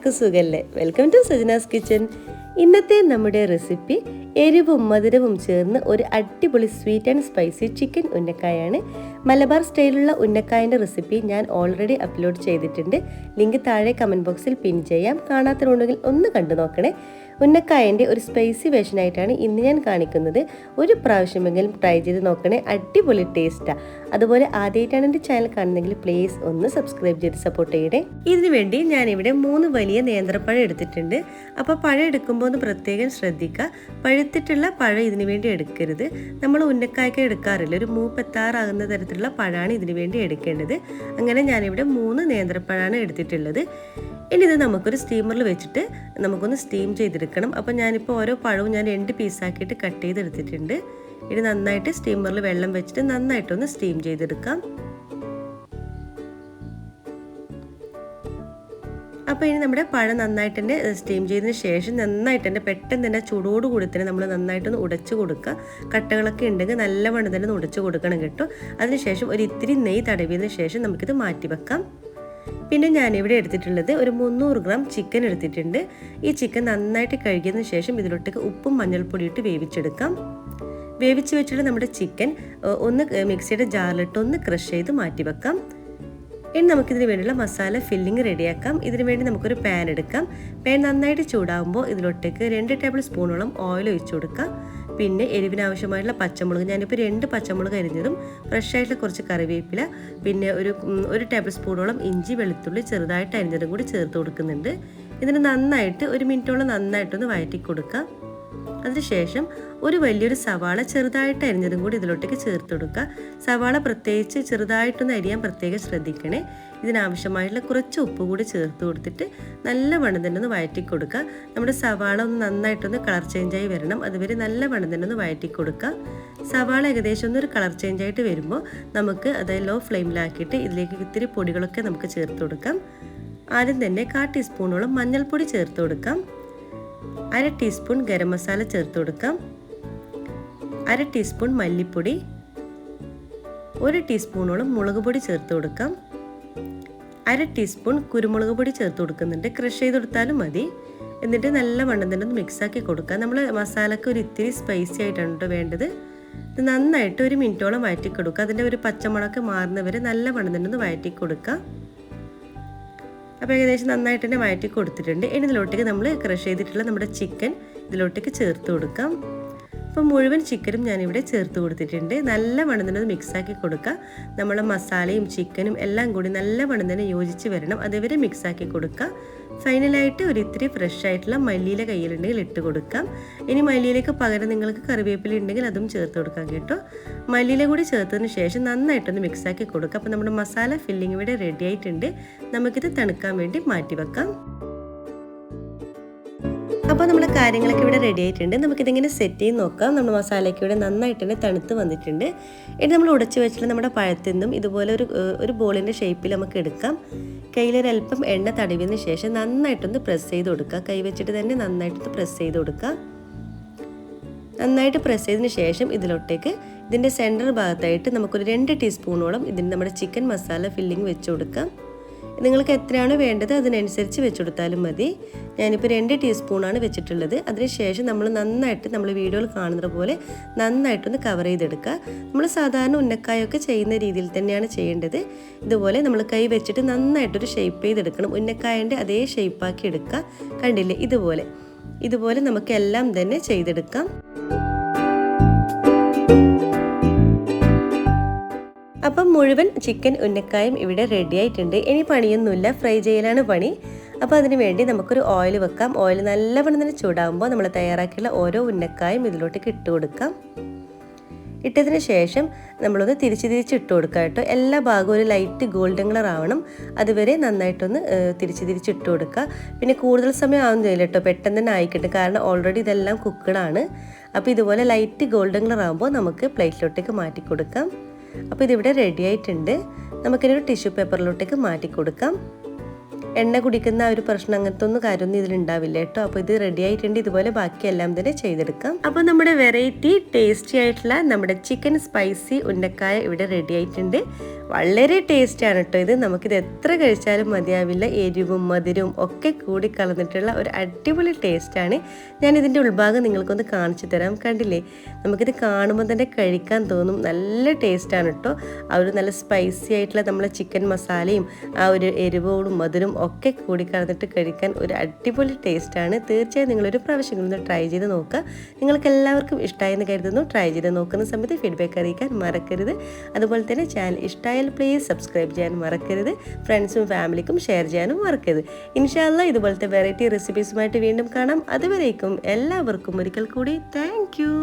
എല്ലാവർക്കും സുഖല്ലേ? Welcome to Sajana's kitchen. ഇന്നത്തെ നമ്മുടെ റെസിപ്പി എരിവും മധുരവും ചേർന്ന് ഒരു അടിപൊളി സ്വീറ്റ് ആൻഡ് സ്പൈസി ചിക്കൻ ഉന്നക്കായാണ്. മലബാർ സ്റ്റൈലുള്ള ഉന്നക്കായൻ്റെ റെസിപ്പി ഞാൻ ഓൾറെഡി അപ്ലോഡ് ചെയ്തിട്ടുണ്ട്. ലിങ്ക് താഴെ കമൻറ്റ് ബോക്സിൽ പിൻ ചെയ്യാം. കാണാത്തവരുണ്ടെങ്കിൽ ഒന്ന് കണ്ടു നോക്കണേ. ഉന്നക്കായൻ്റെ ഒരു സ്പൈസി വേഷനായിട്ടാണ് ഇന്ന് ഞാൻ കാണിക്കുന്നത്. ഒരു പ്രാവശ്യമെങ്കിലും ട്രൈ ചെയ്ത് നോക്കണേ, അടിപൊളി ടേസ്റ്റാണ്. അതുപോലെ ആദ്യമായിട്ടാണ് എൻ്റെ ചാനൽ കാണുന്നതെങ്കിൽ പ്ലീസ് ഒന്ന് സബ്സ്ക്രൈബ് ചെയ്ത് സപ്പോർട്ട് ചെയ്യണേ. ഇതിനു വേണ്ടി ഞാനിവിടെ 3 വലിയ നേന്ത്രപ്പഴം എടുത്തിട്ടുണ്ട്. അപ്പോൾ പഴം എടുക്കുമ്പോൾ ഒന്ന് പ്രത്യേകം ശ്രദ്ധിക്കുക. പഴുത്തിട്ടുള്ള പഴം ഇതിനു വേണ്ടി എടുക്കരുത്. നമ്മൾ ഉന്നക്കായ്ക്ക് എടുക്കാറില്ല, ഒരു മൂപ്പെത്താറാകുന്ന തരത്തിലുള്ള പഴമാണ് ഇതിനു വേണ്ടി എടുക്കേണ്ടത്. അങ്ങനെ ഞാനിവിടെ 3 നേന്ത്രപ്പഴമാണ് എടുത്തിട്ടുള്ളത്. ഇനി ഇത് നമുക്കൊരു സ്റ്റീമറിൽ വെച്ചിട്ട് നമുക്കൊന്ന് സ്റ്റീം ചെയ്തെടുക്കണം. അപ്പോൾ ഞാനിപ്പോൾ ഓരോ പഴവും ഞാൻ 2 പീസാക്കിയിട്ട് കട്ട് ചെയ്തെടുത്തിട്ടുണ്ട്. ഇനി നന്നായിട്ട് സ്റ്റീമറിൽ വെള്ളം വെച്ചിട്ട് നന്നായിട്ടൊന്ന് സ്റ്റീം ചെയ്തെടുക്കാം. അപ്പോൾ ഇനി നമ്മുടെ പഴം നന്നായിട്ട് തന്നെ സ്റ്റീം ചെയ്തതിന് ശേഷം നന്നായിട്ട് തന്നെ പെട്ടെന്ന് തന്നെ ചൂടോട് കൂടി തന്നെ നമ്മൾ നന്നായിട്ടൊന്ന് ഉടച്ചു കൊടുക്കുക. കട്ടകളൊക്കെ ഉണ്ടെങ്കിൽ നല്ലവണ്ണം തന്നെ ഒന്ന് ഉടച്ചു കൊടുക്കണം കേട്ടോ. അതിനുശേഷം ഒരു ഇത്തിരി നെയ്യ് തടവിയതിന് ശേഷം നമുക്കിത് മാറ്റി വെക്കാം. പിന്നെ ഞാനിവിടെ എടുത്തിട്ടുള്ളത് ഒരു 300 ഗ്രാം ചിക്കൻ എടുത്തിട്ടുണ്ട്. ഈ ചിക്കൻ നന്നായിട്ട് കഴുകിയതിന് ശേഷം ഇതിലോട്ടേക്ക് ഉപ്പും മഞ്ഞൾപ്പൊടി ഇട്ട് വേവിച്ചെടുക്കാം. വേവിച്ച് വെച്ചിട്ട് നമ്മുടെ ചിക്കൻ ഒന്ന് മിക്സിയുടെ ജാറിലിട്ട് ഒന്ന് ക്രഷ് ചെയ്ത് മാറ്റി വെക്കാം. ഇനി നമുക്കിതിന് വേണ്ടിയുള്ള മസാല ഫില്ലിങ് റെഡിയാക്കാം. ഇതിനു വേണ്ടി നമുക്കൊരു പാൻ എടുക്കാം. പാൻ നന്നായിട്ട് ചൂടാകുമ്പോൾ ഇതിലോട്ടേക്ക് 2 ടേബിൾ സ്പൂണോളം ഓയിൽ ഒഴിച്ചു കൊടുക്കാം. പിന്നെ എരിവിനാവശ്യമായിട്ടുള്ള പച്ചമുളക്, ഞാനിപ്പോൾ 2 പച്ചമുളക് അരിഞ്ഞതും ഫ്രഷ് ആയിട്ടുള്ള കുറച്ച് കറിവേപ്പില, പിന്നെ ഒരു ടേബിൾ സ്പൂണോളം ഇഞ്ചി വെളുത്തുള്ളി ചെറുതായിട്ട് അരിഞ്ഞതും കൂടി ചേർത്ത് കൊടുക്കുന്നുണ്ട്. ഇതിന് നന്നായിട്ട് 1 മിനിറ്റോളം നന്നായിട്ടൊന്ന് വഴറ്റി കൊടുക്കാം. അതിനുശേഷം ഒരു വലിയൊരു സവാള ചെറുതായിട്ട് അരിഞ്ഞതും കൂടി ഇതിലോട്ടേക്ക് ചേർത്ത് കൊടുക്കുക. സവാള പ്രത്യേകിച്ച് ചെറുതായിട്ടൊന്ന് അരിയാൻ പ്രത്യേകം ശ്രദ്ധിക്കണേ. ഇതിനാവശ്യമായിട്ടുള്ള കുറച്ച് ഉപ്പ് കൂടി ചേർത്ത് കൊടുത്തിട്ട് നല്ലവണ്ണം തന്നെ ഒന്ന് വഴറ്റി കൊടുക്കുക. നമ്മുടെ സവാള ഒന്ന് നന്നായിട്ടൊന്ന് കളർ ചേഞ്ചായി വരണം. അതുവരെ നല്ലവണ്ണം തന്നെ ഒന്ന് വഴറ്റി കൊടുക്കുക. സവാള ഏകദേശം ഒന്നൊരു കളർ ചേഞ്ചായിട്ട് വരുമ്പോൾ നമുക്ക് അതായത് ലോ ഫ്ലെയിമിലാക്കിയിട്ട് ഇതിലേക്ക് ഇത്തിരി പൊടികളൊക്കെ നമുക്ക് ചേർത്ത് കൊടുക്കാം. ആദ്യം തന്നെ 1/4 ടീസ്പൂണോളം മഞ്ഞൾപ്പൊടി ചേർത്ത് കൊടുക്കാം. 1/2 ടീസ്പൂൺ ഗരം മസാല ചേർത്ത് കൊടുക്കാം. 1/2 ടീസ്പൂൺ മല്ലിപ്പൊടി, 1 ടീസ്പൂണോളം മുളക് പൊടി ചേർത്ത് കൊടുക്കാം. 1/2 ടീസ്പൂൺ കുരുമുളക് പൊടി ചേർത്ത് കൊടുക്കുന്നുണ്ട്. ക്രഷ് ചെയ്ത് കൊടുത്താലും മതി. എന്നിട്ട് നല്ലവണ്ണം തന്നെ ഒന്ന് മിക്സാക്കി കൊടുക്കാം. നമ്മൾ മസാലക്ക് ഒരു ഇത്തിരി സ്പൈസി ആയിട്ടാണ് കേട്ടോ വേണ്ടത്. ഇത് നന്നായിട്ട് 1 മിനിറ്റോളം വഴറ്റി കൊടുക്കുക. അതിൻ്റെ ഒരു പച്ചമുളക് മാറുന്നവരെ നല്ലവണ്ണം തന്നെ ഒന്ന് വഴറ്റി കൊടുക്കുക. അപ്പോൾ ഏകദേശം നന്നായിട്ട് തന്നെ വഴറ്റി കൊടുത്തിട്ടുണ്ട്. ഇനി ഇതിലോട്ടേക്ക് നമ്മൾ ക്രഷ് ചെയ്തിട്ടുള്ള നമ്മുടെ ചിക്കൻ ഇതിലോട്ടേക്ക് ചേർത്ത് കൊടുക്കാം. അപ്പോൾ മുഴുവൻ ചിക്കനും ഞാനിവിടെ ചേർത്ത് കൊടുത്തിട്ടുണ്ട്. നല്ലവണ്ണം തന്നെ മിക്സാക്കി കൊടുക്കുക. നമ്മളെ മസാലയും ചിക്കനും എല്ലാം കൂടി നല്ലവണ്ണം തന്നെ യോജിച്ച് വരണം. അതുവരെ മിക്സാക്കി കൊടുക്കുക. ഫൈനലായിട്ട് ഒരു ഇത്തിരി ഫ്രഷ് ആയിട്ടുള്ള മല്ലിയില കയ്യിലുണ്ടെങ്കിൽ ഇട്ട് കൊടുക്കാം. ഇനി മല്ലിയിലേക്ക് പകരം നിങ്ങൾക്ക് കറിവേപ്പില ഉണ്ടെങ്കിൽ അതും ചേർത്ത് കൊടുക്കാം കേട്ടോ. മല്ലിയില കൂടി ചേർത്തതിന് ശേഷം നന്നായിട്ടൊന്ന് മിക്സാക്കി കൊടുക്കുക. അപ്പോൾ നമ്മുടെ മസാല ഫില്ലിംഗ് ഇവിടെ റെഡി ആയിട്ടുണ്ട്. നമുക്കിത് തണുക്കാൻ വേണ്ടി മാറ്റി വെക്കാം. അപ്പോൾ നമ്മുടെ കാര്യങ്ങളൊക്കെ ഇവിടെ റെഡി ആയിട്ടുണ്ട്. നമുക്കിതിങ്ങനെ സെറ്റ് ചെയ്ത് നോക്കാം. നമ്മുടെ മസാലയ്ക്ക് ഇവിടെ നന്നായിട്ട് തന്നെ തണുത്ത് വന്നിട്ടുണ്ട്. ഇനി നമ്മൾ ഉടച്ച് വെച്ചിട്ട് നമ്മുടെ പഴത്തിൽ നിന്നും ഇതുപോലെ ഒരു ബോളിൻ്റെ ഷേപ്പിൽ നമുക്ക് എടുക്കാം. കയ്യിലൊരൽപ്പം എണ്ണ തടവിയതിന് ശേഷം നന്നായിട്ടൊന്ന് പ്രസ് ചെയ്ത് കൊടുക്കുക. കൈ വെച്ചിട്ട് തന്നെ നന്നായിട്ടൊന്ന് പ്രസ് ചെയ്ത് കൊടുക്കുക. നന്നായിട്ട് പ്രസ് ചെയ്തതിന് ശേഷം ഇതിലോട്ടേക്ക് ഇതിൻ്റെ സെൻറ്റർ ഭാഗത്തായിട്ട് നമുക്കൊരു 2 ടീസ്പൂണോളം ഇതിന് നമ്മുടെ ചിക്കൻ മസാല ഫില്ലിംഗ് വെച്ച് കൊടുക്കാം. നിങ്ങൾക്ക് എത്രയാണോ വേണ്ടത് അതിനനുസരിച്ച് വെച്ച് കൊടുത്താലും മതി. ഞാനിപ്പോൾ 2 ടീസ്പൂണാണ് വെച്ചിട്ടുള്ളത്. അതിനുശേഷം നമ്മൾ നന്നായിട്ട് നമ്മൾ വീഡിയോയിൽ കാണുന്നത് പോലെ നന്നായിട്ടൊന്ന് കവർ ചെയ്തെടുക്കുക. നമ്മൾ സാധാരണ ഉന്നക്കായൊക്കെ ചെയ്യുന്ന രീതിയിൽ തന്നെയാണ് ചെയ്യേണ്ടത്. ഇതുപോലെ നമ്മൾ കൈ വെച്ചിട്ട് നന്നായിട്ടൊരു ഷേപ്പ് ചെയ്തെടുക്കണം. ഉന്നക്കായൻ്റെ അതേ ഷേപ്പാക്കി എടുക്കുക. കണ്ടില്ലേ, ഇതുപോലെ നമുക്കെല്ലാം തന്നെ ചെയ്തെടുക്കാം. അപ്പം മുഴുവൻ ചിക്കൻ ഉന്നക്കായും ഇവിടെ റെഡി ആയിട്ടുണ്ട്. ഇനി പണിയൊന്നുമില്ല, ഫ്രൈ ചെയ്യലാണ് പണി. അപ്പോൾ അതിന് വേണ്ടി നമുക്കൊരു ഓയിൽ വെക്കാം. ഓയിൽ നല്ലവണ്ണം തന്നെ ചൂടാകുമ്പോൾ നമ്മൾ തയ്യാറാക്കിയുള്ള ഓരോ ഉന്നക്കായും ഇതിലോട്ടേക്ക് ഇട്ട് കൊടുക്കാം. ഇട്ടതിന് ശേഷം നമ്മളൊന്ന് തിരിച്ച് ഇട്ട് കൊടുക്കുക കേട്ടോ. എല്ലാ ഭാഗവും ഒരു ലൈറ്റ് ഗോൾഡൻ കളർ ആവണം. അതുവരെ നന്നായിട്ടൊന്ന് തിരിച്ച് ഇട്ട് കൊടുക്കുക. പിന്നെ കൂടുതൽ സമയം ആവുന്നില്ല കേട്ടോ, പെട്ടെന്ന് തന്നെ ആയിക്കിട്ടും. കാരണം ഓൾറെഡി ഇതെല്ലാം കുക്കഡാണ്. അപ്പോൾ ഇതുപോലെ ലൈറ്റ് ഗോൾഡൻ കളർ ആകുമ്പോൾ നമുക്ക് പ്ലേറ്റിലോട്ടേക്ക് മാറ്റി കൊടുക്കാം. അപ്പോൾ ഇതിവിടെ റെഡി ആയിട്ടുണ്ട്. നമുക്കിതൊരു ടിഷ്യൂ പേപ്പറിലോട്ടേക്ക് മാറ്റി കൊടുക്കാം. എണ്ണ കുടിക്കുന്ന ഒരു പ്രശ്നം അങ്ങനത്തെ ഒന്നും കാര്യമൊന്നും ഇതിലുണ്ടാവില്ല കേട്ടോ. അപ്പോൾ ഇത് റെഡി ആയിട്ടുണ്ട്. ഇതുപോലെ ബാക്കിയെല്ലാം തന്നെ ചെയ്തെടുക്കാം. അപ്പോൾ നമ്മുടെ വെറൈറ്റി ടേസ്റ്റി ആയിട്ടുള്ള നമ്മുടെ ചിക്കൻ സ്പൈസി ഉന്നക്കായ ഇവിടെ റെഡി ആയിട്ടുണ്ട്. വളരെ ടേസ്റ്റാണ് കേട്ടോ ഇത്. നമുക്കിത് എത്ര കഴിച്ചാലും മതിയാവില്ല. എരിവും മധുരവും ഒക്കെ കൂടി കലർന്നിട്ടുള്ള ഒരു അടിപൊളി ടേസ്റ്റാണ്. ഞാനിതിൻ്റെ ഉൾഭാഗം നിങ്ങൾക്കൊന്ന് കാണിച്ചു തരാം. കണ്ടില്ലേ, നമുക്കിത് കാണുമ്പോൾ തന്നെ കഴിക്കാൻ തോന്നും. നല്ല ടേസ്റ്റാണ് കേട്ടോ. ആ ഒരു നല്ല സ്പൈസി ആയിട്ടുള്ള നമ്മളെ ചിക്കൻ മസാലയും ആ ഒരു എരിവോടും മധുരവും ഒക്കെ കൂടി കലർന്നിട്ട് കഴിക്കാൻ ഒരു അടിപൊളി ടേസ്റ്റാണ്. തീർച്ചയായും നിങ്ങളൊരു പ്രാവശ്യം ഒന്ന് ട്രൈ ചെയ്ത് നോക്കുക. നിങ്ങൾക്ക് എല്ലാവർക്കും ഇഷ്ടമായെന്ന് കരുതുന്നു. ട്രൈ ചെയ്ത് നോക്കുന്ന സമയത്ത് ഫീഡ്ബാക്ക് അറിയിക്കാൻ മറക്കരുത്. അതുപോലെ തന്നെ ചാനൽ ഇഷ്ടമായാൽ പ്ലീസ് സബ്സ്ക്രൈബ് ചെയ്യാൻ മറക്കരുത്. ഫ്രണ്ട്സും ഫാമിലിക്കും ഷെയർ ചെയ്യാനും മറക്കരുത്. ഇൻഷാ അല്ലാഹ് ഇതുപോലത്തെ വെറൈറ്റി റെസിപ്പീസുമായിട്ട് വീണ്ടും കാണാം. അതുവരേക്കും എല്ലാവർക്കും ഒരിക്കൽ കൂടി താങ്ക് യു.